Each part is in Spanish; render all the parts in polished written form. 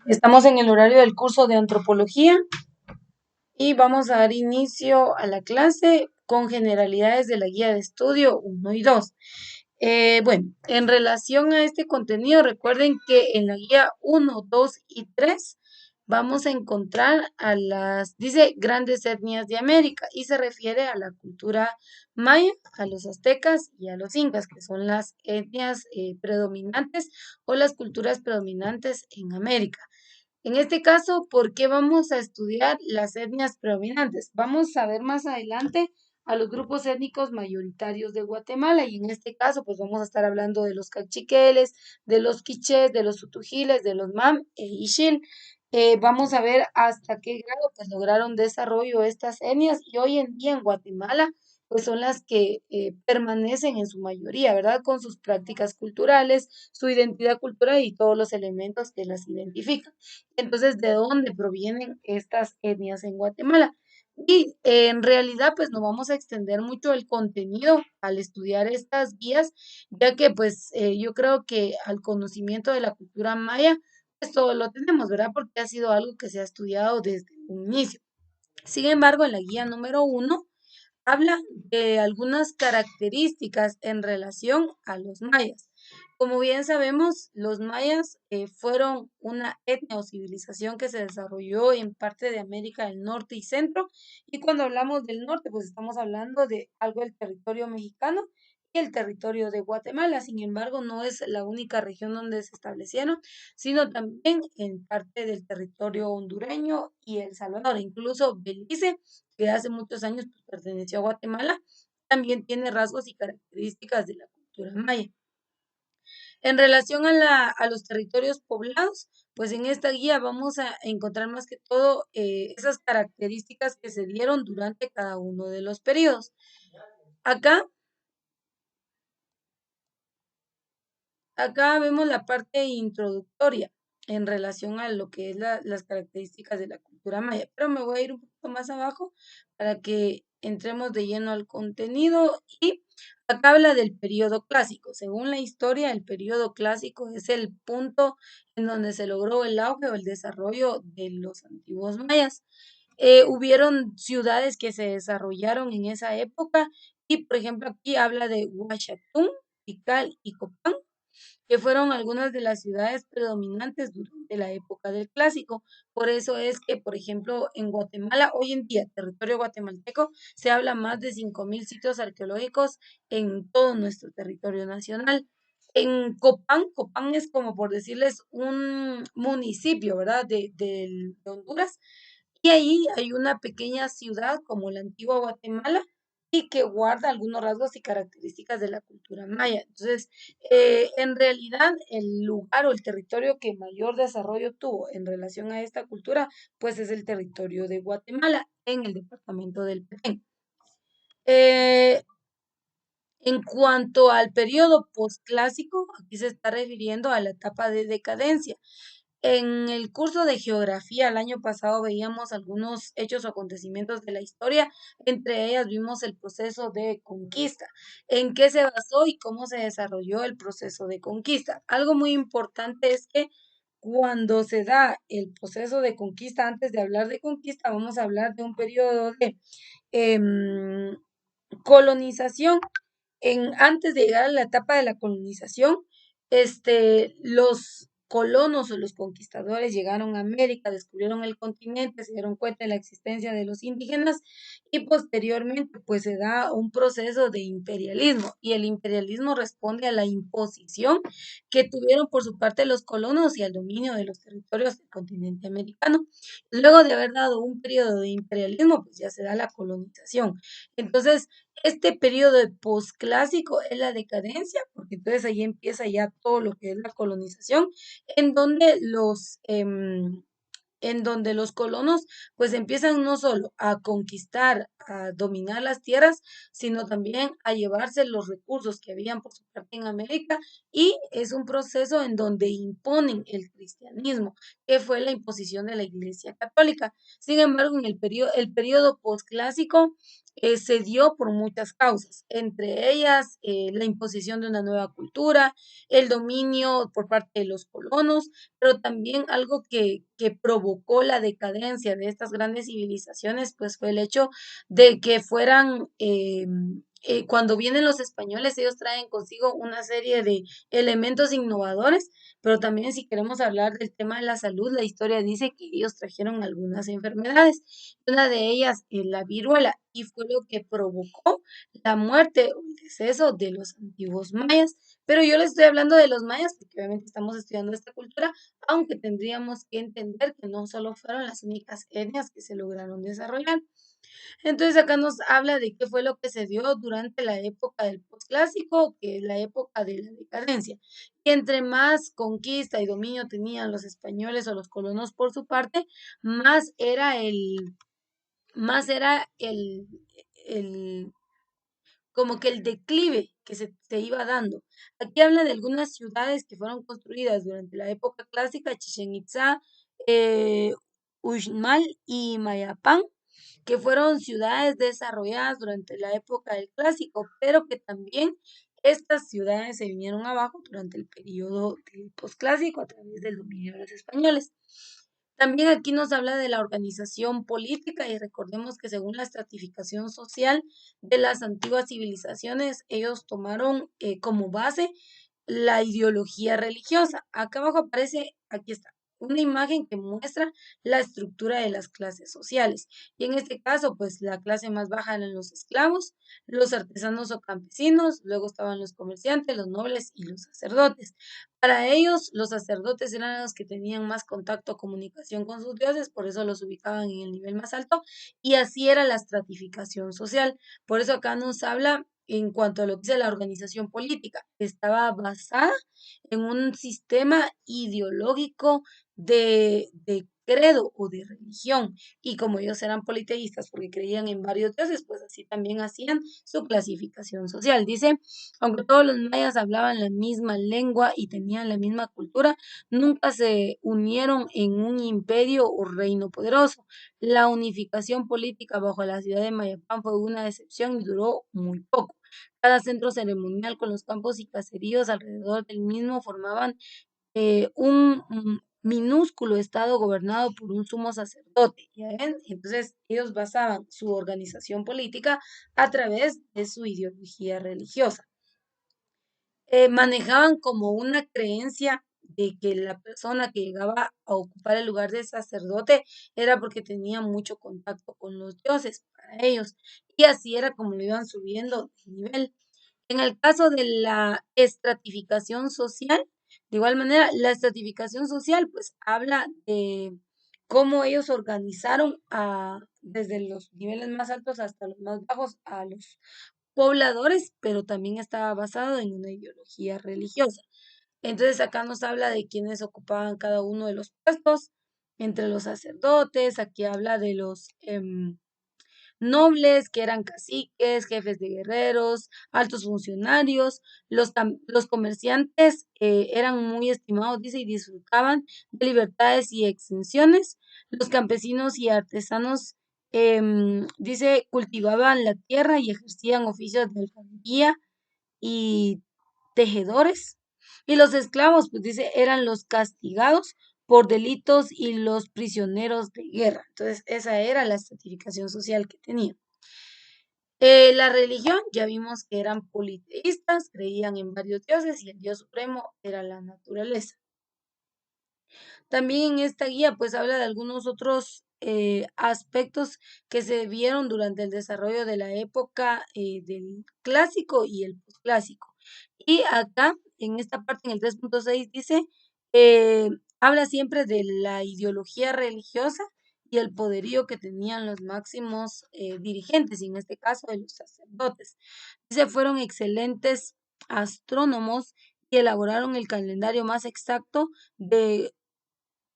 Estamos en el horario del curso de antropología y vamos a dar inicio a la clase con generalidades de la guía de estudio 1 y 2. Bueno, en relación a este contenido, recuerden que en la guía 1, 2 y 3 vamos a encontrar dice, grandes etnias de América y se refiere a la cultura maya, a los aztecas y a los incas, que son las etnias predominantes o las culturas predominantes en América. En este caso, ¿por qué vamos a estudiar las etnias predominantes? Vamos a ver más adelante a los grupos étnicos mayoritarios de Guatemala y en este caso, pues vamos a estar hablando de los cachiqueles, de los quichés, de los utugiles, de los mam e ixil. Vamos a ver hasta qué grado pues lograron desarrollo estas etnias y hoy en día en Guatemala pues son las que permanecen en su mayoría, ¿verdad? Con sus prácticas culturales, su identidad cultural y todos los elementos que las identifican. Entonces, ¿de dónde provienen estas etnias en Guatemala? Y en realidad, pues no vamos a extender mucho el contenido al estudiar estas guías, ya que pues yo creo que al conocimiento de la cultura maya, pues todo lo tenemos, ¿verdad? Porque ha sido algo que se ha estudiado desde un inicio. Sin embargo, en la guía número 1 habla de algunas características en relación a los mayas. Como bien sabemos, los mayas fueron una etnia o civilización que se desarrolló en parte de América del Norte y Centro. Y cuando hablamos del norte, pues estamos hablando de algo del territorio mexicano y el territorio de Guatemala. Sin embargo, no es la única región donde se establecieron, sino también en parte del territorio hondureño y El Salvador. Incluso Belice, que hace muchos años pues, perteneció a Guatemala, también tiene rasgos y características de la cultura maya. En relación a los territorios poblados, pues en esta guía vamos a encontrar más que todo esas características que se dieron durante cada uno de los periodos. Acá, acá vemos la parte introductoria en relación a lo que es las características de la cultura maya, pero me voy a ir un poquito más abajo para que entremos de lleno al contenido y acá habla del periodo clásico. Según la historia, el periodo clásico es el punto en donde se logró el auge o el desarrollo de los antiguos mayas. Hubieron ciudades que se desarrollaron en esa época y, por ejemplo, aquí habla de Huachatún, Tikal y Copán, que fueron algunas de las ciudades predominantes durante la época del Clásico. Por eso es que, por ejemplo, en Guatemala, hoy en día, territorio guatemalteco, se habla más de 5.000 sitios arqueológicos en todo nuestro territorio nacional. En Copán, Copán es como por decirles un municipio, ¿verdad? De Honduras. Y ahí hay una pequeña ciudad como la antigua Guatemala y que guarda algunos rasgos y características de la cultura maya. Entonces, en realidad, el lugar o el territorio que mayor desarrollo tuvo en relación a esta cultura, pues es el territorio de Guatemala en el departamento del Petén. Eh, en cuanto al periodo posclásico, aquí se está refiriendo a la etapa de decadencia. En el curso de geografía el año pasado veíamos algunos hechos o acontecimientos de la historia, entre ellas vimos el proceso de conquista, en qué se basó y cómo se desarrolló el proceso de conquista. Algo muy importante es que cuando se da el proceso de conquista, antes de hablar de conquista, vamos a hablar de un periodo de em, colonización. Antes de llegar a la etapa de la colonización, los colonos o los conquistadores llegaron a América, descubrieron el continente, se dieron cuenta de la existencia de los indígenas y posteriormente pues se da un proceso de imperialismo y el imperialismo responde a la imposición que tuvieron por su parte los colonos y al dominio de los territorios del continente americano. Luego de haber dado un periodo de imperialismo, pues ya se da la colonización. Entonces, este periodo de posclásico es la decadencia, porque entonces ahí empieza ya todo lo que es la colonización, en donde los colonos pues empiezan no solo a conquistar, a dominar las tierras, sino también a llevarse los recursos que habían por su parte en América y es un proceso en donde imponen el cristianismo, que fue la imposición de la Iglesia Católica. Sin embargo, en el periodo posclásico se dio por muchas causas, entre ellas la imposición de una nueva cultura, el dominio por parte de los colonos, pero también algo que provocó la decadencia de estas grandes civilizaciones, pues fue el hecho de que fueran, cuando vienen los españoles, ellos traen consigo una serie de elementos innovadores, pero también si queremos hablar del tema de la salud, la historia dice que ellos trajeron algunas enfermedades, una de ellas es la viruela, y fue lo que provocó la muerte o el deceso de los antiguos mayas. Pero yo les estoy hablando de los mayas porque obviamente estamos estudiando esta cultura, aunque tendríamos que entender que no solo fueron las únicas etnias que se lograron desarrollar. Entonces acá nos habla de qué fue lo que se dio durante la época del posclásico, que es la época de la decadencia. Y entre más conquista y dominio tenían los españoles o los colonos por su parte, más era el como que el declive que se iba dando. Aquí habla de algunas ciudades que fueron construidas durante la época clásica, Chichen Itzá, eh, Uxmal y Mayapán, que fueron ciudades desarrolladas durante la época del clásico, pero que también estas ciudades se vinieron abajo durante el periodo del posclásico a través del dominio de los españoles. También aquí nos habla de la organización política y recordemos que según la estratificación social de las antiguas civilizaciones, ellos tomaron como base la ideología religiosa. Acá abajo aparece, aquí está, una imagen que muestra la estructura de las clases sociales. Y en este caso, pues la clase más baja eran los esclavos, los artesanos o campesinos, luego estaban los comerciantes, los nobles y los sacerdotes. Para ellos, los sacerdotes eran los que tenían más contacto, comunicación con sus dioses, por eso los ubicaban en el nivel más alto, y así era la estratificación social. Por eso acá nos habla en cuanto a lo que dice la organización política, estaba basada en un sistema ideológico de credo o de religión. Y como ellos eran politeístas porque creían en varios dioses, pues así también hacían su clasificación social. Dice, aunque todos los mayas hablaban la misma lengua y tenían la misma cultura, nunca se unieron en un imperio o reino poderoso. La unificación política bajo la ciudad de Mayapán fue una excepción y duró muy poco. Cada centro ceremonial con los campos y caseríos alrededor del mismo formaban un minúsculo estado gobernado por un sumo sacerdote. ¿Ya ven? Entonces ellos basaban su organización política a través de su ideología religiosa. Manejaban como una creencia de que la persona que llegaba a ocupar el lugar de sacerdote era porque tenía mucho contacto con los dioses para ellos. Y así era como lo iban subiendo de nivel. En el caso de la estratificación social, de igual manera, la estratificación social pues habla de cómo ellos organizaron desde los niveles más altos hasta los más bajos a los pobladores, pero también estaba basado en una ideología religiosa. Entonces acá nos habla de quienes ocupaban cada uno de los puestos, entre los sacerdotes, aquí habla de los nobles, que eran caciques, jefes de guerreros, altos funcionarios. Los comerciantes eran muy estimados, dice, y disfrutaban de libertades y exenciones. Los campesinos y artesanos, dice, cultivaban la tierra y ejercían oficios de alfarería y tejedores. Y los esclavos, pues dice, eran los castigados por delitos y los prisioneros de guerra. Entonces, esa era la estratificación social que tenían. La religión, ya vimos que eran politeístas, creían en varios dioses y el dios supremo era la naturaleza. También en esta guía pues habla de algunos otros aspectos que se vieron durante el desarrollo de la época del clásico y el posclásico. Y acá, en esta parte, en el 3.6 dice, eh, habla siempre de la ideología religiosa y el poderío que tenían los máximos dirigentes, y en este caso de los sacerdotes. Dice, fueron excelentes astrónomos y elaboraron el calendario más exacto de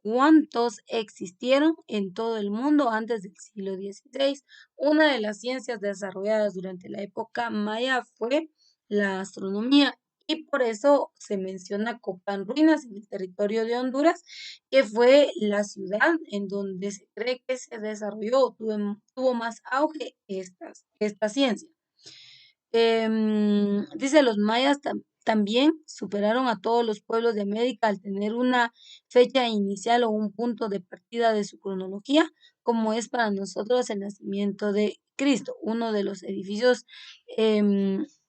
cuántos existieron en todo el mundo antes del siglo XVI. Una de las ciencias desarrolladas durante la época maya fue la astronomía y por eso se menciona Copán Ruinas en el territorio de Honduras, que fue la ciudad en donde se cree que se desarrolló, tuvo más auge esta ciencia. Dice, los mayas también superaron a todos los pueblos de América al tener una fecha inicial o un punto de partida de su cronología, como es para nosotros el nacimiento de Cristo, uno de los edificios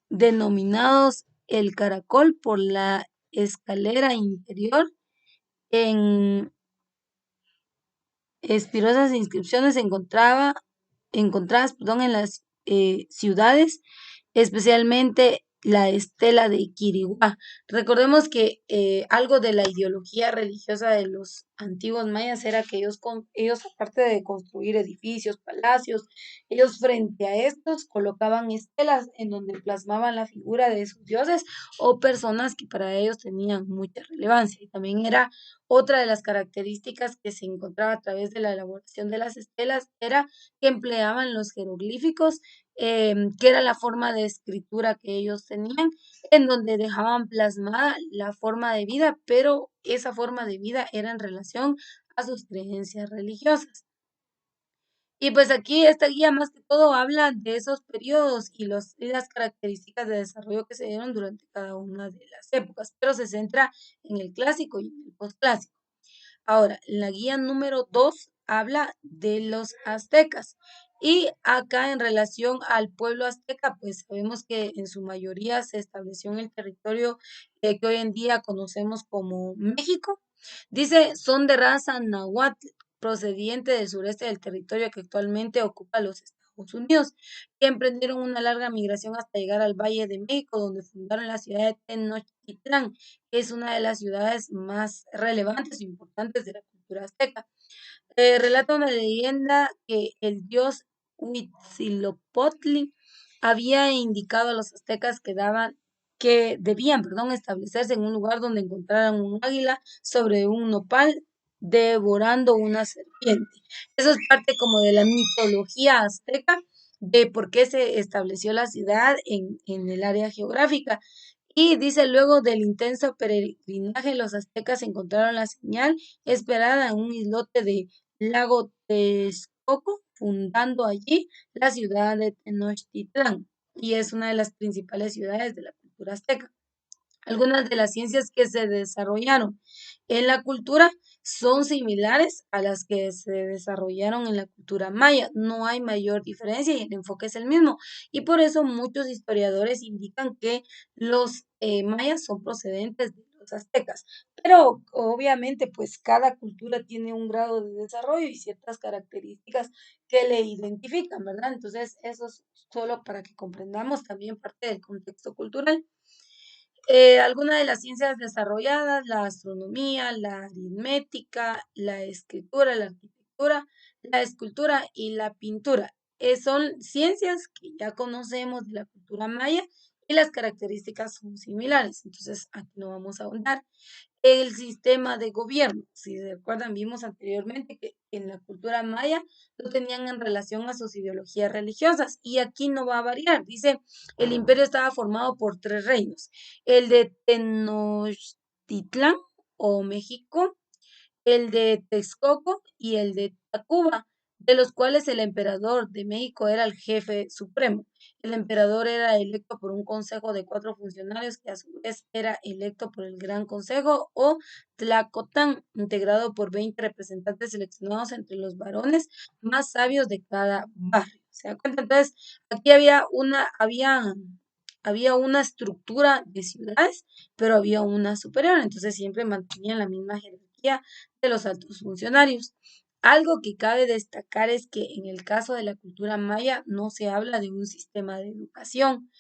denominados el Caracol por la escalera interior en espirosas inscripciones encontradas, perdón, en las ciudades, especialmente la estela de Quiriguá. Recordemos que algo de la ideología religiosa de los antiguos mayas era que ellos, aparte de construir edificios, palacios, ellos frente a estos colocaban estelas en donde plasmaban la figura de sus dioses o personas que para ellos tenían mucha relevancia. Y también era otra de las características que se encontraba a través de la elaboración de las estelas era que empleaban los jeroglíficos, que era la forma de escritura que ellos tenían, en donde dejaban plasmada la forma de vida, pero esa forma de vida era en relación a sus creencias religiosas. Y pues aquí esta guía más que todo habla de esos periodos y las características de desarrollo que se dieron durante cada una de las épocas, pero se centra en el clásico y en el posclásico. Ahora, la guía número 2 habla de los aztecas. Y acá en relación al pueblo azteca, pues sabemos que en su mayoría se estableció en el territorio que hoy en día conocemos como México. Dice, son de raza náhuatl, procediente del sureste del territorio que actualmente ocupa los Estados Unidos, que emprendieron una larga migración hasta llegar al Valle de México, donde fundaron la ciudad de Tenochtitlán, que es una de las ciudades más relevantes e importantes de la cultura azteca. Relata una leyenda que el dios Huitzilopochtli había indicado a los aztecas que debían, perdón, establecerse en un lugar donde encontraran un águila sobre un nopal devorando una serpiente. Eso es parte como de la mitología azteca de por qué se estableció la ciudad en el área geográfica. Y dice, luego del intenso peregrinaje, los aztecas encontraron la señal esperada en un islote de lago Texcoco, fundando allí la ciudad de Tenochtitlán, y es una de las principales ciudades de la cultura azteca. Algunas de las ciencias que se desarrollaron en la cultura son similares a las que se desarrollaron en la cultura maya. No hay mayor diferencia y el enfoque es el mismo. Y por eso muchos historiadores indican que los mayas son procedentes de los aztecas. Pero obviamente pues cada cultura tiene un grado de desarrollo y ciertas características que le identifican, ¿verdad? Entonces eso es solo para que comprendamos también parte del contexto cultural. Algunas de las ciencias desarrolladas, la astronomía, la aritmética, la escritura, la arquitectura, la escultura y la pintura. Son ciencias que ya conocemos de la cultura maya y las características son similares. Entonces, aquí no vamos a ahondar. El sistema de gobierno, si se recuerdan, vimos anteriormente que en la cultura maya lo tenían en relación a sus ideologías religiosas y aquí no va a variar. Dice, el imperio estaba formado por 3 reinos, el de Tenochtitlán o México, el de Texcoco y el de Tacuba, de los cuales el emperador de México era el jefe supremo. El emperador era electo por un consejo de 4 funcionarios que a su vez era electo por el Gran Consejo o Tlacotán, integrado por 20 representantes seleccionados entre los varones más sabios de cada barrio. ¿Se da cuenta? Entonces, aquí había una estructura de ciudades, pero había una superior, entonces siempre mantenían la misma jerarquía de los altos funcionarios. Algo que cabe destacar es que en el caso de la cultura maya no se habla de un sistema de educación,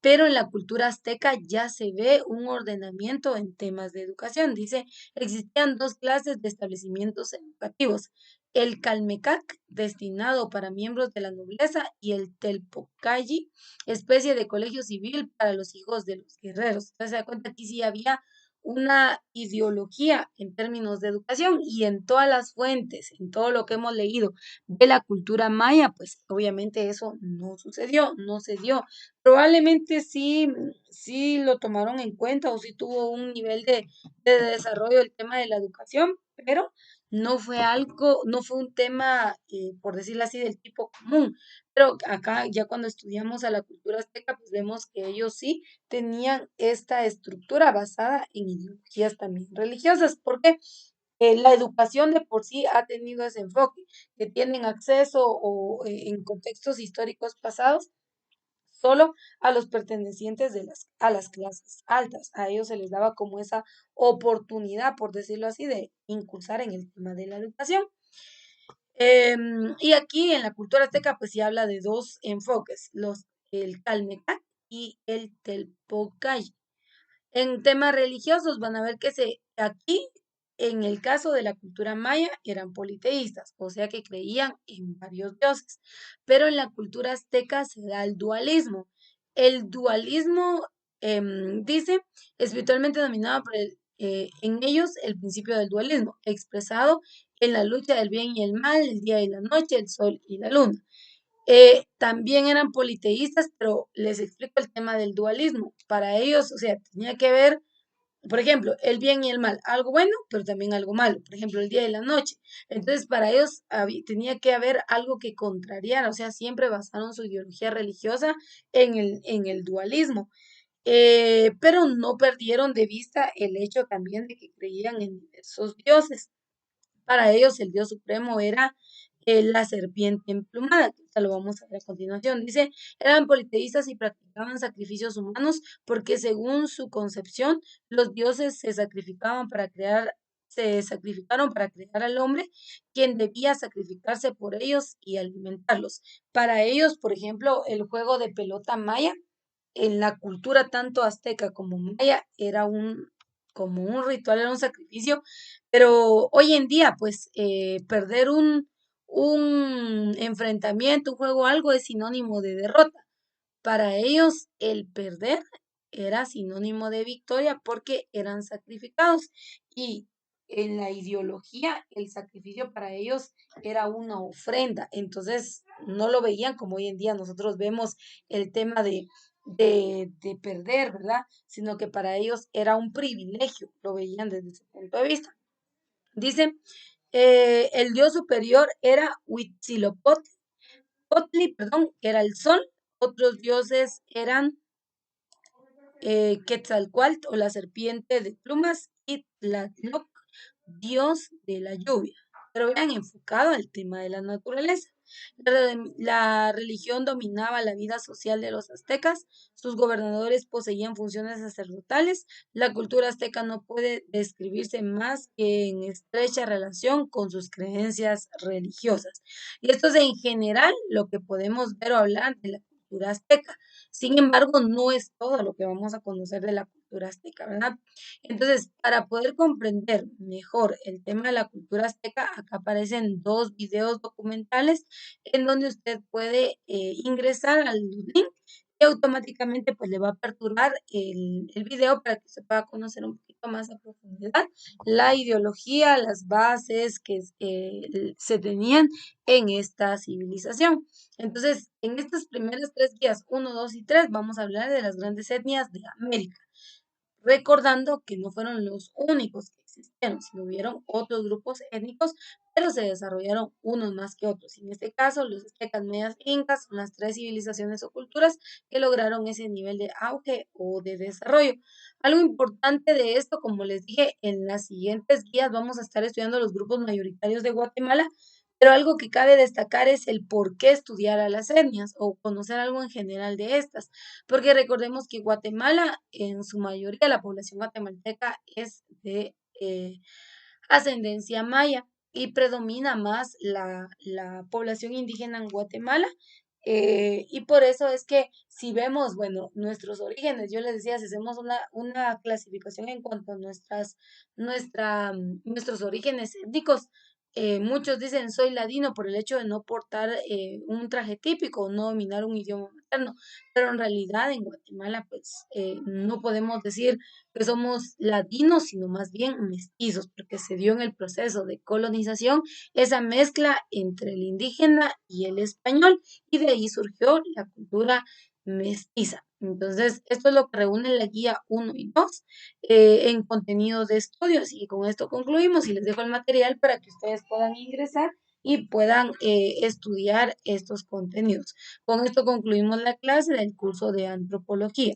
pero en la cultura azteca ya se ve un ordenamiento en temas de educación. Dice, existían 2 clases de establecimientos educativos, el Calmecac, destinado para miembros de la nobleza, y el Telpocayi, especie de colegio civil para los hijos de los guerreros. Entonces se da cuenta aquí sí había una ideología en términos de educación y en todas las fuentes, en todo lo que hemos leído de la cultura maya, pues obviamente eso no sucedió, no se dio. Probablemente sí, sí lo tomaron en cuenta o sí tuvo un nivel de desarrollo del tema de la educación, pero no fue algo, no fue un tema, por decirlo así, del tipo común. Pero acá ya cuando estudiamos a la cultura azteca, pues vemos que ellos sí tenían esta estructura basada en ideologías también religiosas, porque la educación de por sí ha tenido ese enfoque, que tienen acceso o en contextos históricos pasados solo a los pertenecientes a las clases altas. A ellos se les daba como esa oportunidad, por decirlo así, de incursar en el tema de la educación. Y aquí en la cultura azteca, pues se habla de dos enfoques, el Calmecac y el Telpocay. En temas religiosos van a ver que aquí, en el caso de la cultura maya, eran politeístas, o sea que creían en varios dioses, pero en la cultura azteca se da el dualismo. El dualismo dice, espiritualmente dominado por en ellos el principio del dualismo, expresado en la lucha del bien y el mal, el día y la noche, el sol y la luna. También eran politeístas, pero les explico el tema del dualismo. Para ellos, o sea, tenía que ver, por ejemplo, el bien y el mal, algo bueno, pero también algo malo, por ejemplo, el día y la noche. Entonces, para ellos tenía que haber algo que contrariara, o sea, siempre basaron su ideología religiosa en el dualismo. Pero no perdieron de vista el hecho también de que creían en diversos dioses. Para ellos el dios supremo era la serpiente emplumada, que ahorita lo vamos a ver a continuación. Dice, eran politeístas y practicaban sacrificios humanos porque según su concepción, los dioses se sacrificaron para crear al hombre, quien debía sacrificarse por ellos y alimentarlos. Para ellos, por ejemplo, el juego de pelota maya en la cultura tanto azteca como maya era como un ritual, era un sacrificio, pero hoy en día, pues, perder un enfrentamiento, un juego, algo es sinónimo de derrota. Para ellos, el perder era sinónimo de victoria porque eran sacrificados y en la ideología el sacrificio para ellos era una ofrenda. Entonces no lo veían como hoy en día nosotros vemos el tema de perder, ¿verdad? Sino que para ellos era un privilegio, lo veían desde ese punto de vista. Dice, el dios superior era Huitzilopochtli, perdón, que era el sol. Otros dioses eran Quetzalcóatl o la serpiente de plumas y Tlaloc, dios de la lluvia, pero eran enfocado al tema de la naturaleza. La religión dominaba la vida social de los aztecas, sus gobernadores poseían funciones sacerdotales, la cultura azteca no puede describirse más que en estrecha relación con sus creencias religiosas. Y esto es en general lo que podemos ver o hablar de la cultura azteca. Sin embargo, no es todo lo que vamos a conocer de la cultura azteca, ¿verdad? Entonces, para poder comprender mejor el tema de la cultura azteca, acá aparecen dos videos documentales en donde usted puede ingresar al link y automáticamente pues le va a aperturar el video para que se pueda conocer un poquito más a profundidad la ideología, las bases que se tenían en esta civilización. Entonces, en estas primeras tres guías, uno, 2 y 3, vamos a hablar de las grandes etnias de América, recordando que no fueron los únicos que existieron, sino hubieron otros grupos étnicos, pero se desarrollaron unos más que otros. En este caso, los aztecas, mayas, incas son las tres civilizaciones o culturas que lograron ese nivel de auge o de desarrollo. Algo importante de esto, como les dije, en las siguientes guías vamos a estar estudiando los grupos mayoritarios de Guatemala, pero algo que cabe destacar es el por qué estudiar a las etnias o conocer algo en general de estas, porque recordemos que Guatemala, en su mayoría, la población guatemalteca es de ascendencia maya y predomina más la población indígena en Guatemala. Y por eso es que si vemos, bueno, nuestros orígenes, yo les decía, si hacemos una clasificación en cuanto a nuestros orígenes étnicos, muchos dicen soy ladino por el hecho de no portar un traje típico, no dominar un idioma materno, pero en realidad en Guatemala pues no podemos decir que somos ladinos, sino más bien mestizos, porque se dio en el proceso de colonización esa mezcla entre el indígena y el español, y de ahí surgió la cultura mestiza. Entonces, esto es lo que reúne la guía 1 y 2 en contenidos de estudio. Así que con esto concluimos y les dejo el material para que ustedes puedan ingresar y puedan estudiar estos contenidos. Con esto concluimos la clase del curso de antropología.